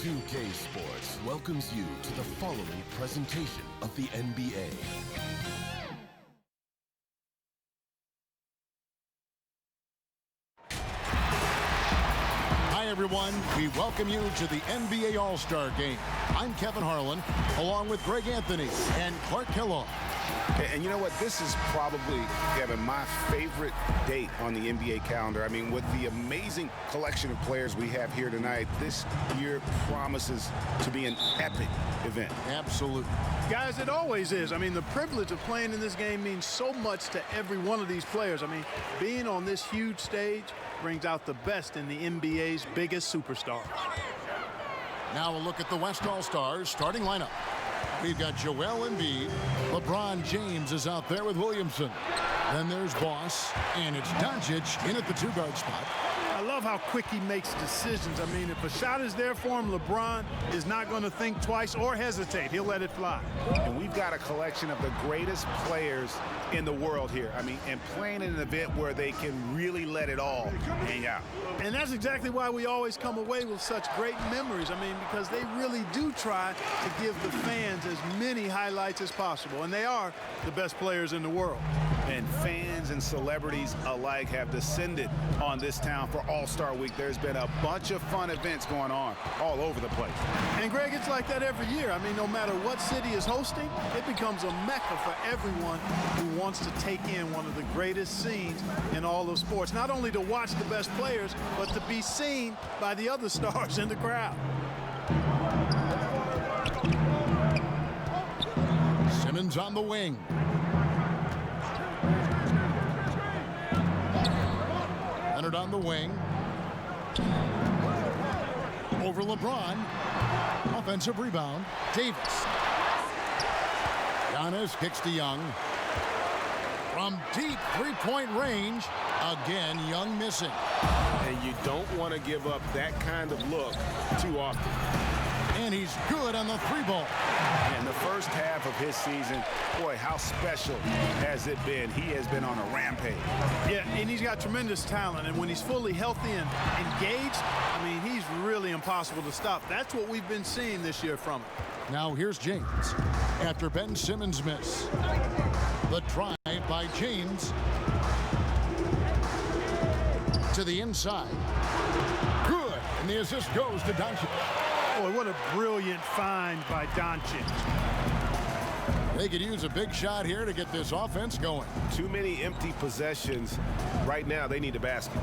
NBA2K Sports welcomes you to the following presentation of the NBA. Hi, everyone. We welcome you to the NBA All-Star Game. I'm Kevin Harlan, along with Greg Anthony and Clark Kellogg. And you know what? This is probably, Kevin, my favorite date on the NBA calendar. I mean, with the amazing collection of players we have here tonight, this year promises to be an epic event. Absolutely. Guys, it always is. I mean, the privilege of playing in this game means so much to every one of these players. I mean, being on this huge stage brings out the best in the NBA's biggest superstars. Now a look at the West All-Stars starting lineup. We've got Joel Embiid. LeBron James is out there with Williamson. Then there's Boss, and it's Doncic in at the two-guard spot. I love how quick he makes decisions. I mean, if a shot is there for him, LeBron is not going to think twice or hesitate. He'll let it fly. And we've got a collection of the greatest players in the world here. I mean, and playing in an event where they can really let it all hang out. And that's exactly why we always come away with such great memories. I mean, because they really do try to give the fans as many highlights as possible. And they are the best players in the world. And fans and celebrities alike have descended on this town for All-Star Week. There's been a bunch of fun events going on all over the place. And, Greg, it's like that every year. I mean, no matter what city is hosting, it becomes a mecca for everyone who wants to take in one of the greatest scenes in all of sports. Not only to watch the best players, but to be seen by the other stars in the crowd. Simmons on the wing. Leonard on the wing. Over LeBron. Offensive rebound. Davis. Giannis kicks to Young. From deep three-point range. Again, Young missing. And you don't want to give up that kind of look too often. And he's good on the three ball. In the first half of his season, boy, how special has it been? He has been on a rampage. Yeah, and he's got tremendous talent. And when he's fully healthy and engaged, I mean, he's really impossible to stop. That's what we've been seeing this year from him. Now here's James. After Ben Simmons' miss. The drive by James. To the inside. Good. And the assist goes to Doncic. Boy, what a brilliant find by Doncic. They could use a big shot here to get this offense going. Too many empty possessions. Right now, they need a basket.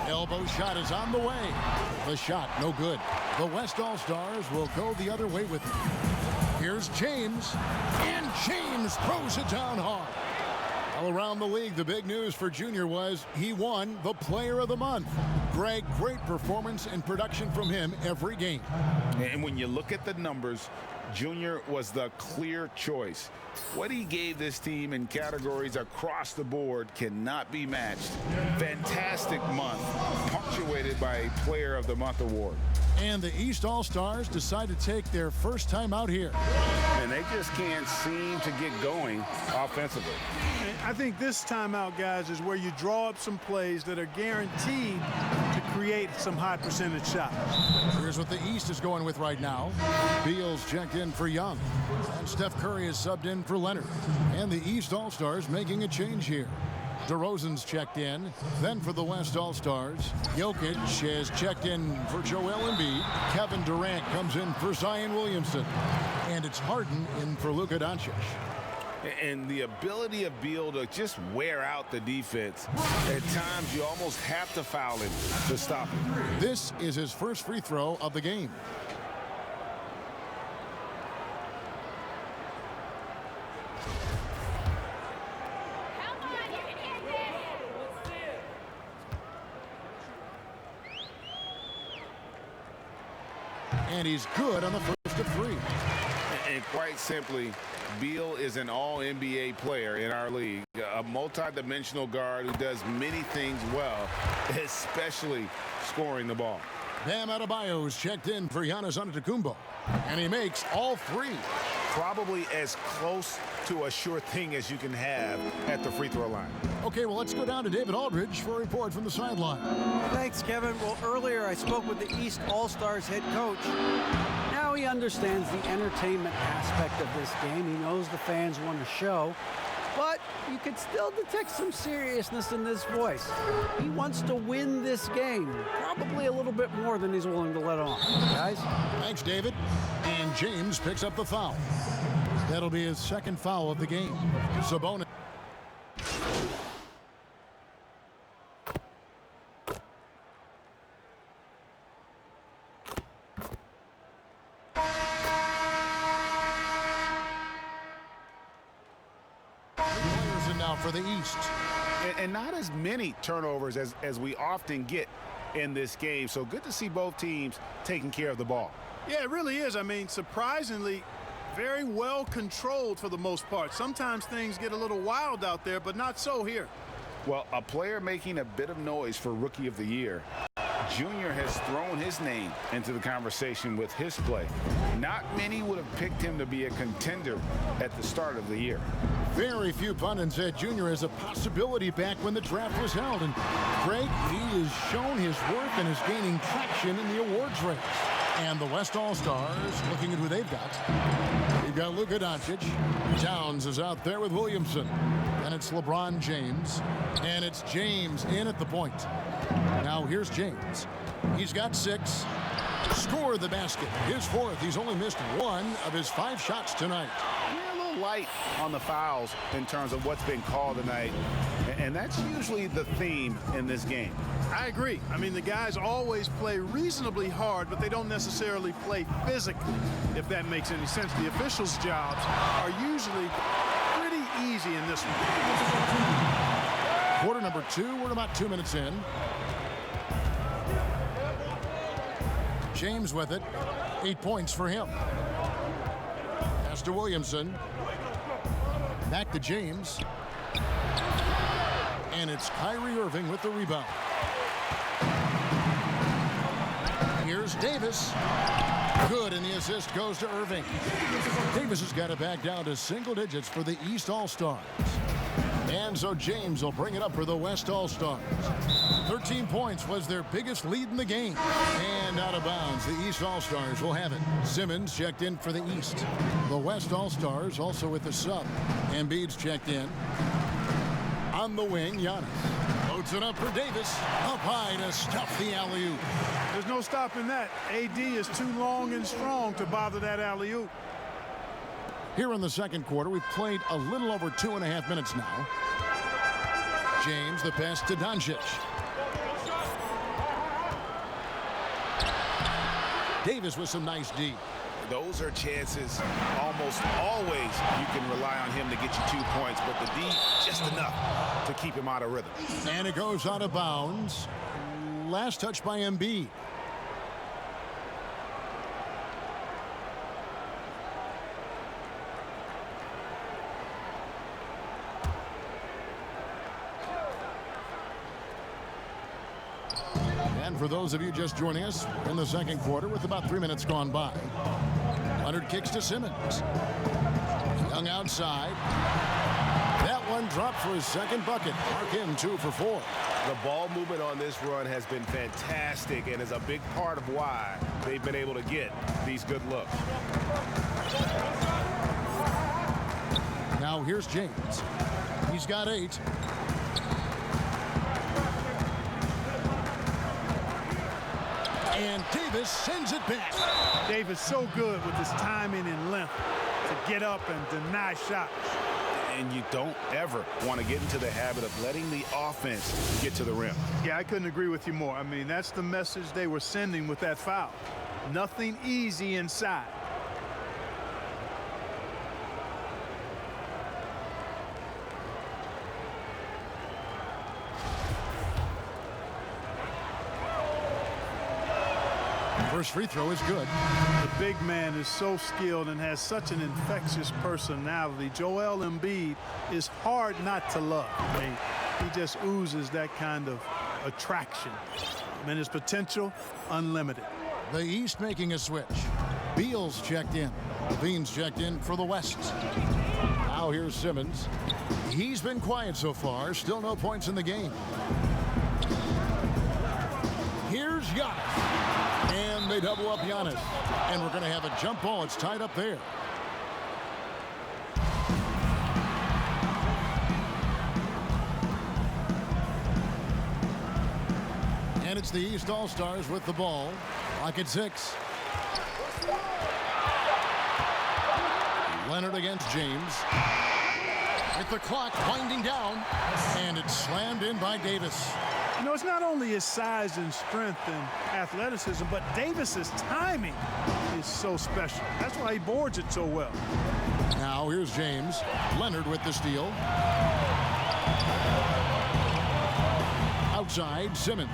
Elbow shot is on the way. The shot, no good. The West All-Stars will go the other way with it. Here's James. And James throws it down hard. All around the league, the big news for Junior was he won the Player of the Month. Greg, great performance and production from him every game. And when you look at the numbers, Junior was the clear choice. What he gave this team in categories across the board cannot be matched. Fantastic month, punctuated by a Player of the Month award. And the East All-Stars decide to take their first time out here. And they just can't seem to get going offensively. I think this timeout, guys, is where you draw up some plays that are guaranteed to create some high percentage shots. Here's what the East is going with right now. Beal's checked in for Young. And Steph Curry is subbed in for Leonard. And the East All-Stars making a change here. DeRozan's checked in. Then for the West All-Stars, Jokic has checked in for Joel Embiid. Kevin Durant comes in for Zion Williamson. And it's Harden in for Luka Doncic. And the ability of Beal to just wear out the defense. At times, you almost have to foul him to stop him. This is his first free throw of the game. And he's good on the first of three. And quite simply, Beal is an all-NBA player in our league, a multi-dimensional guard who does many things well, especially scoring the ball. Bam Adebayo's checked in for Giannis Antetokounmpo, and he makes all three. Probably as close to a sure thing as you can have at the free throw line. Okay, well, let's go down to David Aldridge for a report from the sideline. Thanks, Kevin. Well, earlier I spoke with the East All-Stars head coach. Now he understands the entertainment aspect of this game. He knows the fans want a show, but you could still detect some seriousness in this voice. He wants to win this game, probably a little bit more than he's willing to let on. Guys? Thanks, David. And James picks up the foul. That'll be his second foul of the game. Sabonis. Now for the East. And not as many turnovers as we often get in this game. So good to see both teams taking care of the ball. Yeah, it really is. I mean, surprisingly, very well controlled for the most part. Sometimes things get a little wild out there, but not so here. Well, a player making a bit of noise for Rookie of the Year. Junior has thrown his name into the conversation with his play. Not many would have picked him to be a contender at the start of the year. Very few pundits said Junior as a possibility back when the draft was held. And Craig, he has shown his worth and is gaining traction in the awards race. And the West All-Stars, looking at who they've got. They've got Luka Doncic. Towns is out there with Williamson. And it's LeBron James. And it's James in at the point. Now here's James. He's got 6. Scored the basket. His 4th. He's only missed 1 of his 5 shots tonight. Yeah, a little light on the fouls in terms of what's been called tonight. And that's usually the theme in this game. I agree. I mean, the guys always play reasonably hard, but they don't necessarily play physically, if that makes any sense. The officials' jobs are usually pretty easy in this one. Quarter number 2. We're about 2 minutes in. James with it. 8 points for him. Pass to Williamson. Back to James. And it's Kyrie Irving with the rebound. Here's Davis. Good, and the assist goes to Irving. Davis has got it back down to single digits for the East All-Stars. And so James will bring it up for the West All-Stars. 13 points was their biggest lead in the game. And out of bounds, the East All-Stars will have it. Simmons checked in for the East. The West All-Stars also with the sub. Embiid's checked in. On the wing, Giannis. Loads it up for Davis. Up high to stuff the alley-oop. There's no stopping that. AD is too long and strong to bother that alley-oop. Here in the second quarter, we've played a little over 2.5 minutes now. James, the pass to Doncic. Davis with some nice D. Those are chances almost always you can rely on him to get you 2 points, but the D just enough to keep him out of rhythm. And it goes out of bounds. Last touch by Embiid. And for those of you just joining us in the second quarter with about 3 minutes gone by. Leonard kicks to Simmons. Young outside. That one dropped for his second bucket. Mark in 2 for 4. The ball movement on this run has been fantastic and is a big part of why they've been able to get these good looks. Now here's James. He's got 8. And Davis sends it back. Davis so good with his timing and length to get up and deny shots. And you don't ever want to get into the habit of letting the offense get to the rim. Yeah, I couldn't agree with you more. I mean, that's the message they were sending with that foul. Nothing easy inside. First free throw is good. The big man is so skilled and has such an infectious personality. Joel Embiid is hard not to love. I mean, he just oozes that kind of attraction. I mean, his potential, unlimited. The East making a switch. Beal's checked in. Levine's checked in for the West. Now here's Simmons. He's been quiet so far. Still no points in the game. Here's Giannis. And they double up Giannis. And we're going to have a jump ball. It's tied up there. And it's the East All-Stars with the ball. Clock at 6. Leonard against James. With the clock winding down. And it's slammed in by Davis. You know, it's not only his size and strength and athleticism, but Davis's timing is so special. That's why he boards it so well. Now here's James. Leonard with the steal. Outside, Simmons.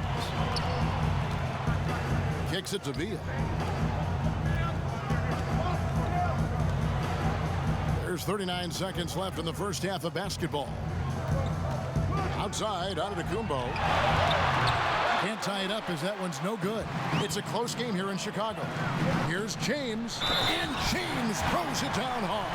Kicks it to Villa. There's 39 seconds left in the first half of basketball. Outside, Antetokounmpo. Can't tie it up as that one's no good. It's a close game here in Chicago. Here's James, and James throws it down hard.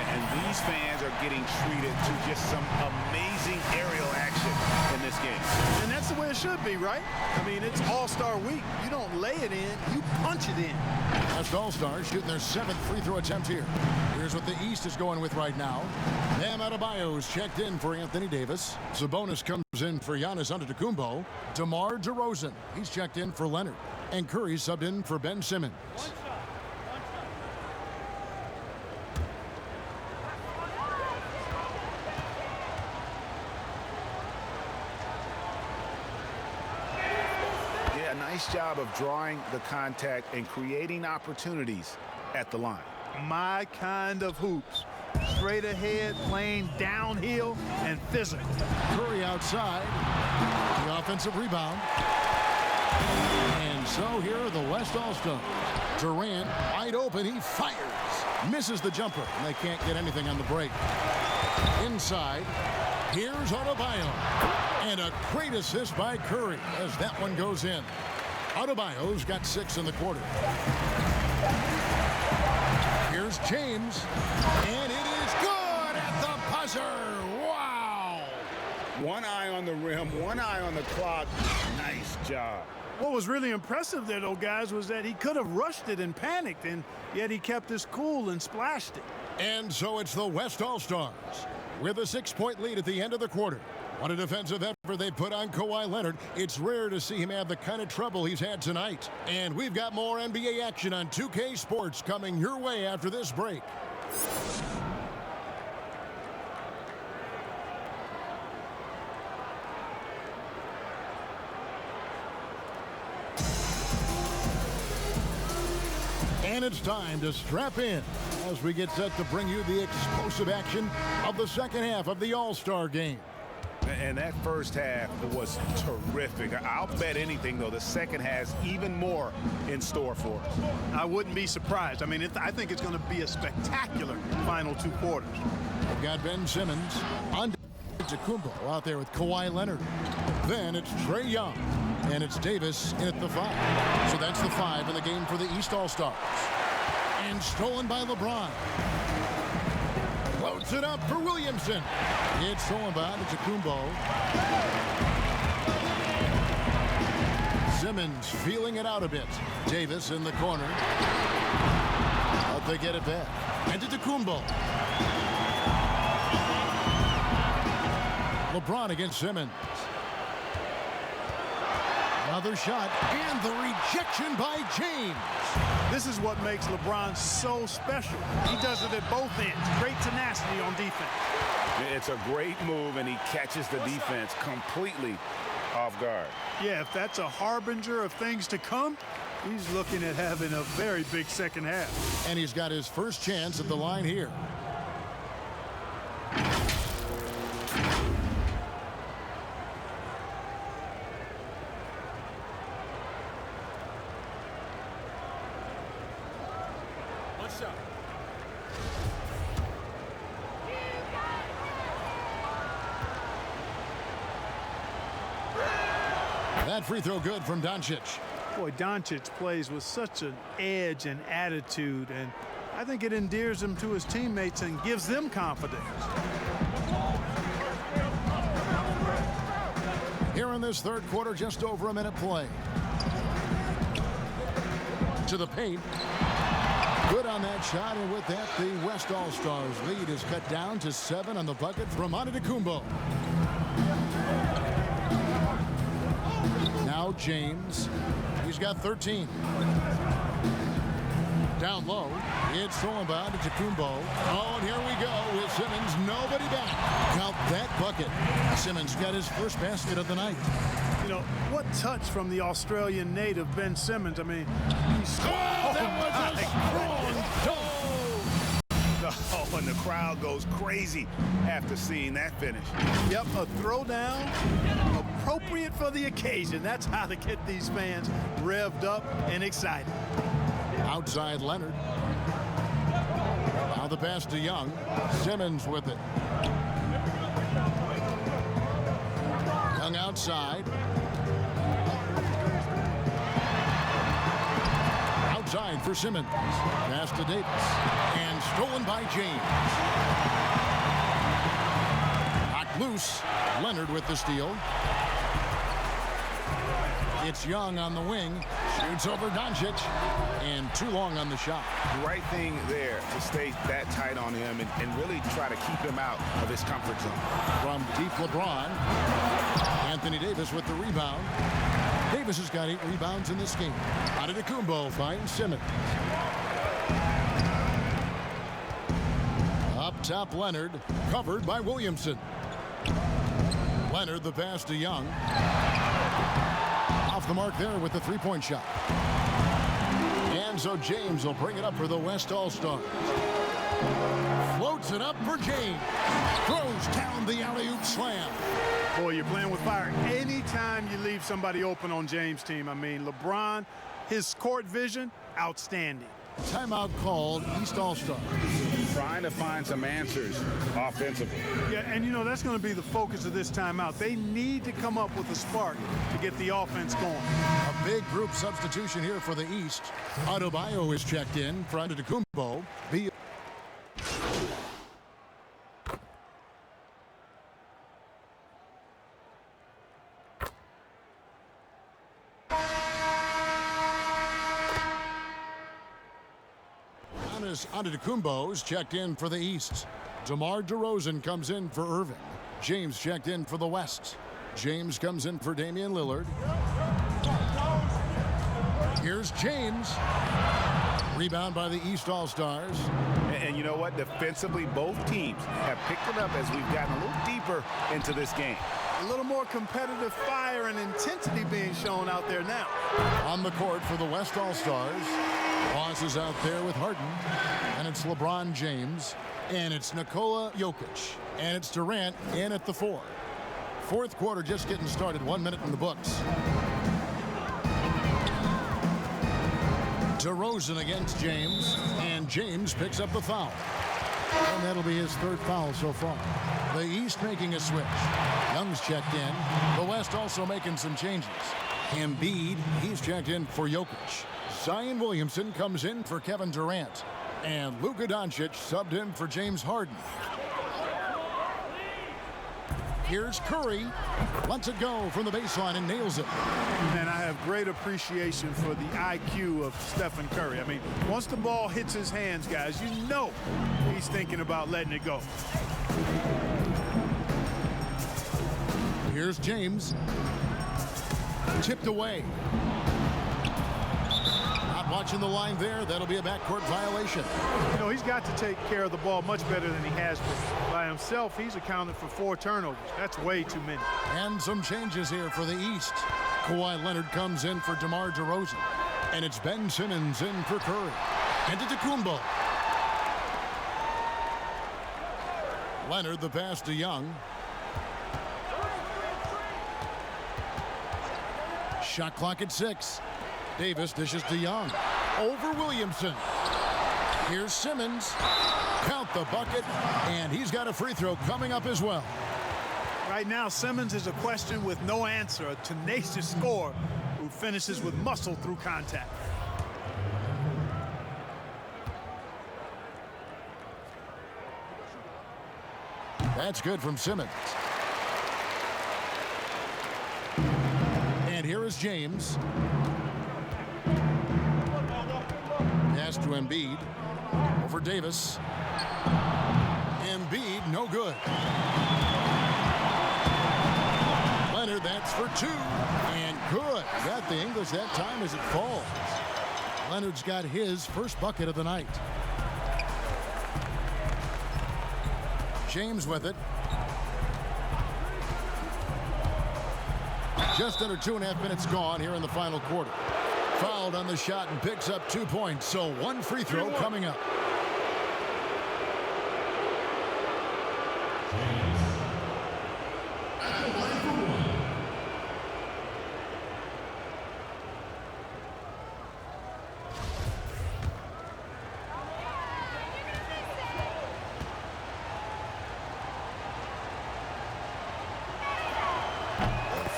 And these fans are getting treated to just some amazing aerial action in this game. And that's the way it should be, right? I mean, it's All-Star week. You don't lay it in, you punch it in. West All-Stars shooting their 7th free throw attempt here. Here's what the East is going with right now. Bam Adebayo's checked in for Anthony Davis. Sabonis comes in for Giannis Antetokounmpo. DeMar DeRozan, he's checked in for Leonard. And Curry subbed in for Ben Simmons. Yeah, nice job of drawing the contact and creating opportunities at the line. My kind of hoops. Straight ahead, playing downhill, and physical. Curry outside. The offensive rebound. And so here are the West All-Stars. Durant, wide open, he fires. Misses the jumper, and they can't get anything on the break. Inside, here's Adebayo. And a great assist by Curry as that one goes in. Adebayo's got 6 in the quarter. Here's James, and it is good at the buzzer. Wow! One eye on the rim, one eye on the clock. Nice job. What was really impressive there, though, guys, was that he could have rushed it and panicked, and yet he kept his cool and splashed it. And so it's the West All-Stars with a 6-point lead at the end of the quarter. What a defensive effort they put on Kawhi Leonard. It's rare to see him have the kind of trouble he's had tonight. And we've got more NBA action on 2K Sports coming your way after this break. And it's time to strap in as we get set to bring you the explosive action of the second half of the All-Star game. And that first half was terrific. I'll bet anything, though, the second has even more in store for us. I wouldn't be surprised. I mean, I think it's going to be a spectacular final 2 quarters. We've got Ben Simmons on Antetokounmpo out there with Kawhi Leonard. Then it's Trae Young. And it's Davis in at the 5. So that's the 5 in the game for the East All-Stars. And stolen by LeBron. Loads it up for Williamson. It's stolen by Antetokounmpo. Simmons feeling it out a bit. Davis in the corner. But they get it back. Antetokounmpo. LeBron against Simmons. Another shot, and the rejection by James. This is what makes LeBron so special. He does it at both ends. Great tenacity on defense. It's a great move, and he catches the defense completely off guard. Yeah, if that's a harbinger of things to come, he's looking at having a very big second half. And he's got his first chance at the line here. That free throw good from Doncic. Boy, Doncic plays with such an edge and attitude, and I think it endears him to his teammates and gives them confidence. Here in this third quarter, just over a minute play. To the paint. Good on that shot, and with that, the West All-Stars lead is cut down to 7 on the bucket from Antetokounmpo. Now James. He's got 13. Down low. It's stolen by Antetokounmpo. Oh, and here we go with Simmons. Nobody back. Count that bucket. Simmons got his first basket of the night. You know, what touch from the Australian native, Ben Simmons. I mean, he's... that was a strong dunk. Oh, and the crowd goes crazy after seeing that finish. Yep, a throwdown appropriate for the occasion. That's how to get these fans revved up and excited. Outside Leonard. Now the pass to Young. Simmons with it. Young outside. Outside for Simmons. Pass to Davis. And stolen by James. Knocked loose. Leonard with the steal. It's Young on the wing. Shoots over Doncic. And too long on the shot. The right thing there to stay that tight on him and really try to keep him out of his comfort zone. From deep LeBron. Anthony Davis with the rebound. Davis has got 8 rebounds in this game. Antetokounmpo finds Simmons. Up top, Leonard. Covered by Williamson. Leonard, the pass to Young. Off the mark there with the three-point shot. And so James will bring it up for the West All-Stars. Floats it up for James. Throws down the alley-oop slam. Boy, you're playing with fire anytime you leave somebody open on James' team. I mean, LeBron, his court vision, outstanding. Timeout called, East All-Stars. Trying to find some answers offensively. Yeah, and you know, that's going to be the focus of this timeout. They need to come up with a spark to get the offense going. A big group substitution here for the East. Adebayo is checked in for Antetokounmpo. Antetokounmpo is checked in for the East. DeMar DeRozan comes in for Irving. James checked in for the West. James comes in for Damian Lillard. Here's James. Rebound by the East All-Stars. And you know what? Defensively, both teams have picked it up as we've gotten a little deeper into this game. A little more competitive fire and intensity being shown out there now. On the court for the West All-Stars. Boss is out there with Harden. And it's LeBron James. And it's Nikola Jokic. And it's Durant in at the 4. Fourth quarter just getting started. 1 minute in the books. DeRozan against James. And James picks up the foul. And that'll be his third foul so far. The East making a switch. Young's checked in. The West also making some changes. Embiid, he's checked in for Jokic. Zion Williamson comes in for Kevin Durant. And Luka Doncic subbed in for James Harden. Here's Curry. Lets it go from the baseline and nails it. And I have great appreciation for the IQ of Stephen Curry. I mean, once the ball hits his hands, guys, you know he's thinking about letting it go. Here's James. Tipped away. Not watching the line there. That'll be a backcourt violation. You know, he's got to take care of the ball much better than he has been. By himself, he's accounted for 4 turnovers. That's way too many. And some changes here for the East. Kawhi Leonard comes in for DeMar DeRozan. And it's Ben Simmons in for Curry. Antetokounmpo. Leonard, the pass to Young. Shot clock at 6. Davis dishes to Young. Over Williamson. Here's Simmons. Count the bucket. And he's got a free throw coming up as well. Right now, Simmons is a question with no answer. A tenacious scorer who finishes with muscle through contact. That's good from Simmons. And here is James. Pass to Embiid. Over Davis. Embiid, no good. Leonard, that's for two. And good. Got the English that time as it falls. Leonard's got his first bucket of the night. James with it. Just under 2.5 minutes gone here in the final quarter. Fouled on the shot and picks up 2 points. So one free throw coming up.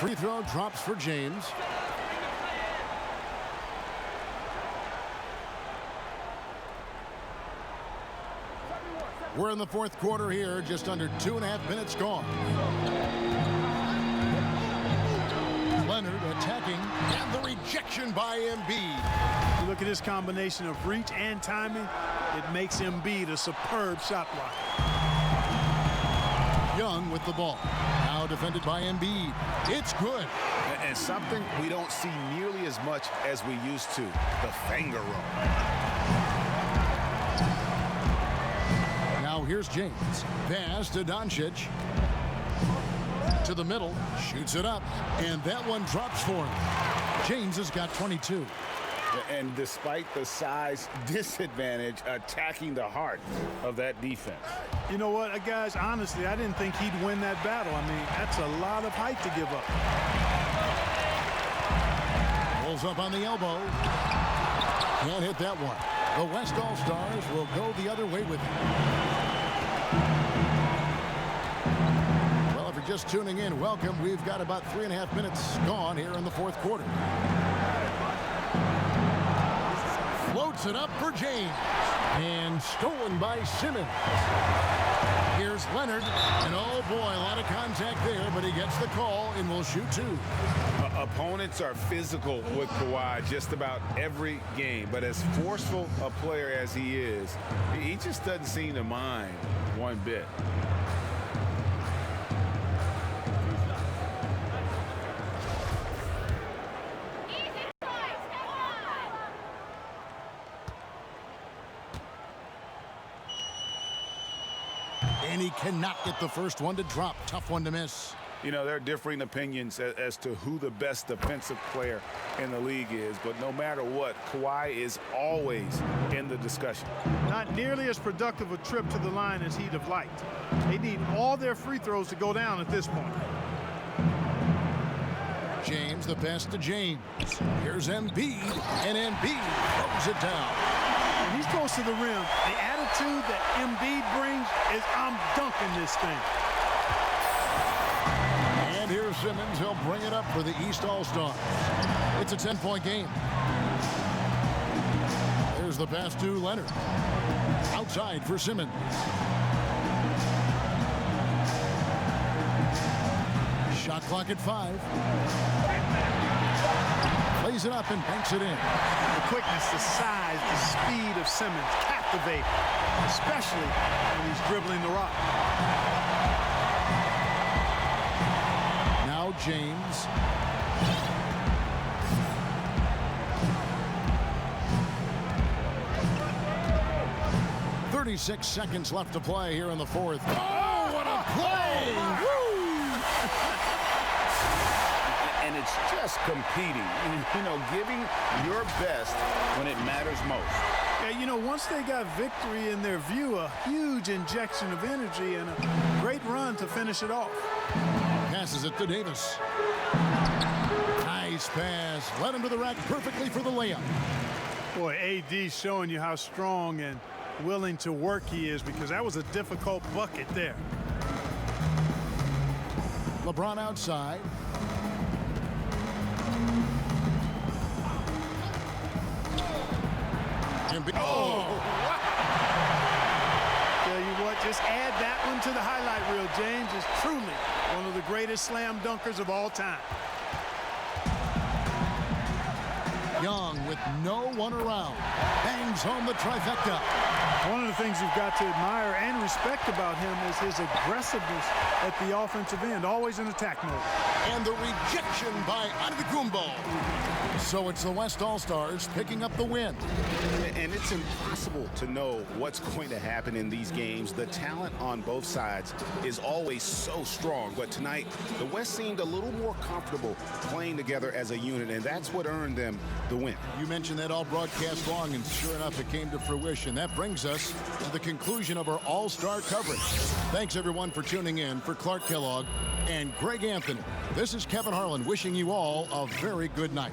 Free throw drops for James. We're in the fourth quarter here, just under 2.5 minutes gone. Leonard attacking, and the rejection by Embiid. You look at this combination of reach and timing, it makes Embiid a superb shot blocker. Young with the ball. Now defended by Embiid. It's good. And something we don't see nearly as much as we used to, the finger roll. Now here's James. Pass to Doncic. To the middle. Shoots it up. And that one drops for him. James has got 22. And despite the size disadvantage, attacking the heart of that defense. You know what, guys, honestly, I didn't think he'd win that battle. I mean, that's a lot of height to give up. Pulls up on the elbow. Can't hit that one. The West All-Stars will go the other way with it. Well, if you're just tuning in, welcome. We've got about 3.5 minutes gone here in the fourth quarter. Floats it up for James. And stolen by Simmons. Here's Leonard. And oh boy, a lot of contact there, but he gets the call and will shoot two. Opponents are physical with Kawhi just about every game. But as forceful a player as he is, he just doesn't seem to mind one bit. And he cannot get the first one to drop. Tough one to miss. You know, there are differing opinions as to who the best defensive player in the league is. But no matter what, Kawhi is always in the discussion. Not nearly as productive a trip to the line as he'd have liked. They need all their free throws to go down at this point. James, the pass to James. Here's Embiid, and Embiid throws it down. When he's close to the rim, the attitude that Embiid brings is, I'm dunking this thing. And here's Simmons. He'll bring it up for the East All-Stars. It's a 10-point game. There's the pass to Leonard. Outside for Simmons. Shot clock at 5. Plays it up and banks it in. The quickness, the size, the speed of Simmons captivate, especially when he's dribbling the rock. Now James. "36 seconds left to play here in the fourth." Oh, what a play! Woo! And it's just competing, you know, giving your best when it matters most. Yeah, you know, once they got victory in their view, a huge injection of energy and a great run to finish it off. Passes it to Davis. Nice pass. Led him to the rack perfectly for the layup. Boy, AD showing you how strong and willing to work he is, because that was a difficult bucket there. LeBron outside. Tell you what, Just add that one to the highlight reel. James is truly one of the greatest slam dunkers of all time. Young, with no one around, bangs home the trifecta. One of the things you've got to admire and respect about him is his aggressiveness at the offensive end, always in attack mode. And the rejection by Antetokounmpo. So it's the West All-Stars picking up the win. And it's impossible to know what's going to happen in these games. The talent on both sides is always so strong. But tonight, the West seemed a little more comfortable playing together as a unit, and that's what earned them the win. You mentioned that all broadcast long, and sure enough, it came to fruition. That brings us to the conclusion of our All-Star coverage. Thanks, everyone, for tuning in. For Clark Kellogg and Greg Anthony, this is Kevin Harlan wishing you all a very good night.